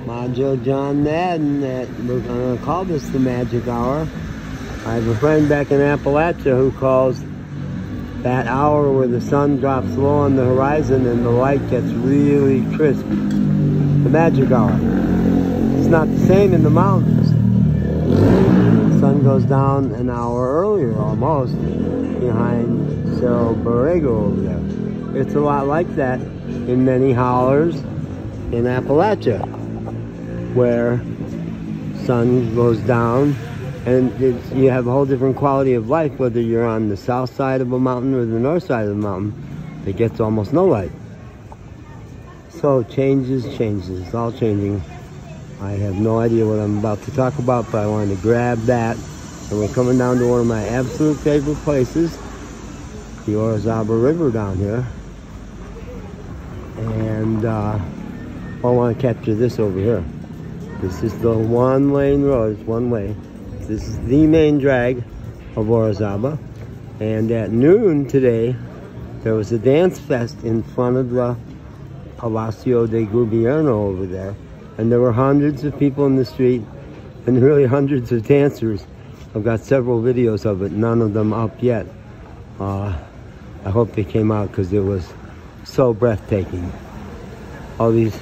Majo John Madden, that we're going to call this the magic hour. I have a friend back in Appalachia who calls that hour where the sun drops low on the horizon and the light gets really crisp the magic hour. It's not the same in the mountains. The sun goes down an hour earlier almost behind Cerro Borrego over there. It's a lot like that in many hollers in Appalachia, where sun goes down and you have a whole different quality of life whether you're on the south side of a mountain or the north side of the mountain. It gets almost no light. So changes, it's all changing. I have no idea what I'm about to talk about, but I wanted to grab that. And we're coming down to one of my absolute favorite places, the Orizaba River down here. And I want to capture this over here. This is the one-lane road, it's one way. This is the main drag of Orizaba. And at noon today, there was a dance fest in front of the Palacio de Gobierno over there. And there were hundreds of people in the street and really hundreds of dancers. I've got several videos of it, none of them up yet. I hope they came out because it was so breathtaking. All these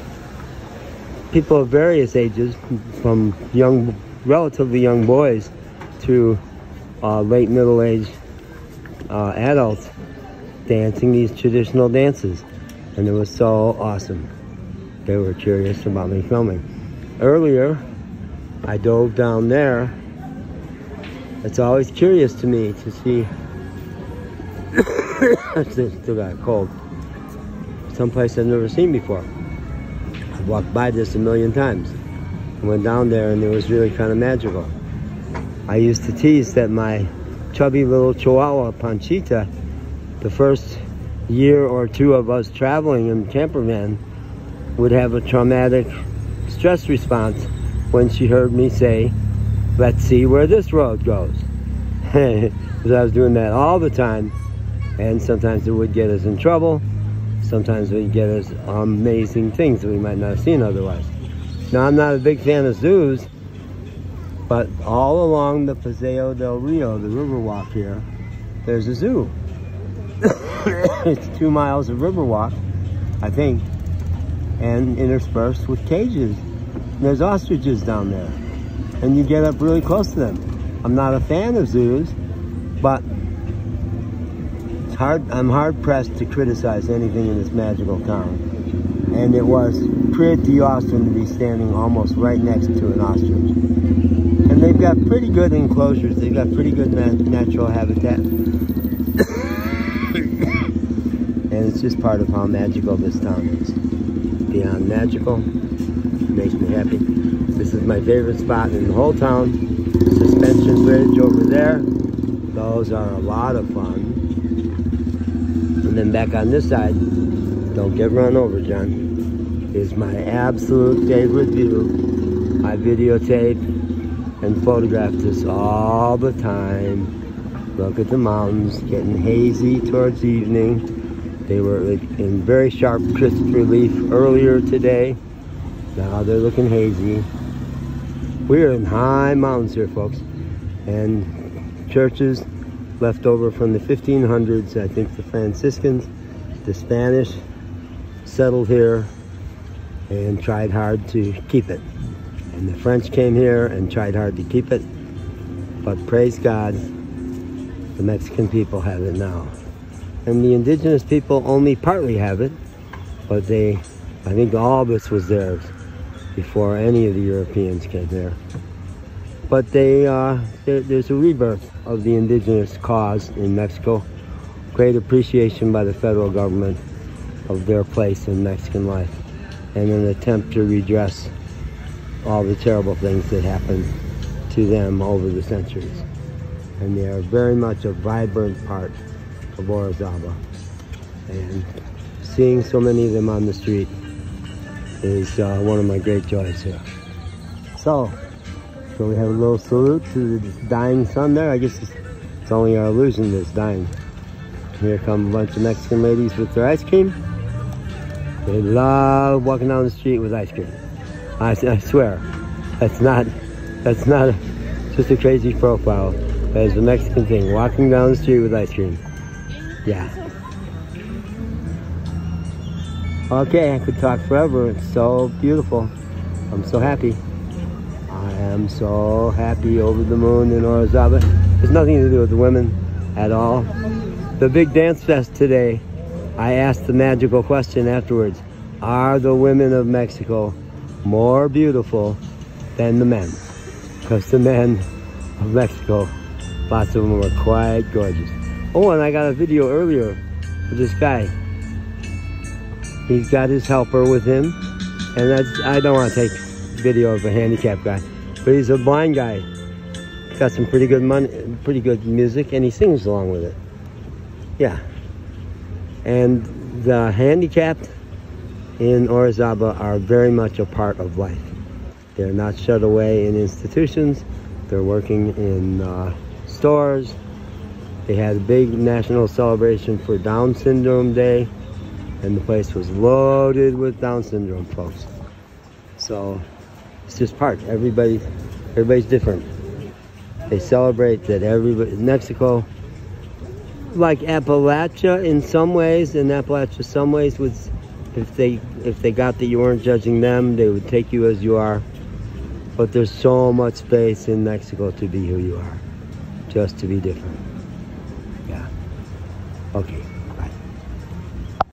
people of various ages, from young, relatively young boys to late middle-aged adults, dancing these traditional dances. And it was so awesome. They were curious about me filming. Earlier, I dove down there. It's always curious to me to see, I still got a cold, someplace I've never seen before. I've walked by this a million times. I went down there and it was really kind of magical. I used to tease that my chubby little Chihuahua, Panchita, the first year or two of us traveling in camper van, would have a traumatic stress response when she heard me say, "Let's see where this road goes." Because I was doing that all the time, and sometimes it would get us in trouble. Sometimes it would get us amazing things that we might not have seen otherwise. Now, I'm not a big fan of zoos, but all along the Paseo del Rio, the Riverwalk here, there's a zoo. It's 2 miles of Riverwalk, I think, and interspersed with cages. And there's ostriches down there, and you get up really close to them. I'm not a fan of zoos, but it's hard. I'm hard pressed to criticize anything in this magical town. And it was pretty awesome to be standing almost right next to an ostrich. And they've got pretty good enclosures. They've got pretty good natural habitat. And it's just part of how magical this town is. Beyond magical, makes me happy. This is my favorite spot in the whole town. Suspension bridge over there. Those are a lot of fun. And then back on this side, don't get run over, John, is my absolute favorite view. I videotape and photograph this all the time. Look at the mountains getting hazy towards evening. They were in very sharp, crisp relief earlier today. Now they're looking hazy. We're in high mountains here, folks. And churches left over from the 1500s, I think the Franciscans, the Spanish settled here and tried hard to keep it. And the French came here and tried hard to keep it. But praise God, the Mexican people have it now. And the indigenous people only partly have it, but I think all this was theirs before any of the Europeans came here. But there's a rebirth of the indigenous cause in Mexico. Great appreciation by the federal government of their place in Mexican life, and an attempt to redress all the terrible things that happened to them over the centuries. And they are very much a vibrant part of Orizaba, and seeing so many of them on the street is one of my great joys here. So we have a little salute to the dying sun there. I guess it's only our illusion that it's dying. Here come a bunch of Mexican ladies with their ice cream. They love walking down the street with ice cream. I swear, that's not just a crazy profile. That is a Mexican thing. Walking down the street with ice cream. Yeah. Okay, I could talk forever. It's so beautiful. I'm so happy. I am so happy, over the moon in Orizaba. There's nothing to do with the women at all. The big dance fest today, I asked the magical question afterwards. Are the women of Mexico more beautiful than the men? Because the men of Mexico, lots of them are quite gorgeous. Oh, and I got a video earlier of this guy. He's got his helper with him, and I don't want to take video of a handicapped guy, but he's a blind guy. He's got some pretty good music, and he sings along with it. Yeah. And the handicapped in Orizaba are very much a part of life. They're not shut away in institutions. They're working in stores. They had a big national celebration for Down Syndrome Day, and the place was loaded with Down syndrome folks. So it's just part. Everybody's different. They celebrate that Mexico, like Appalachia in some ways, was, if they got that you weren't judging them, they would take you as you are. But there's so much space in Mexico to be who you are, just to be different. Yeah. Okay.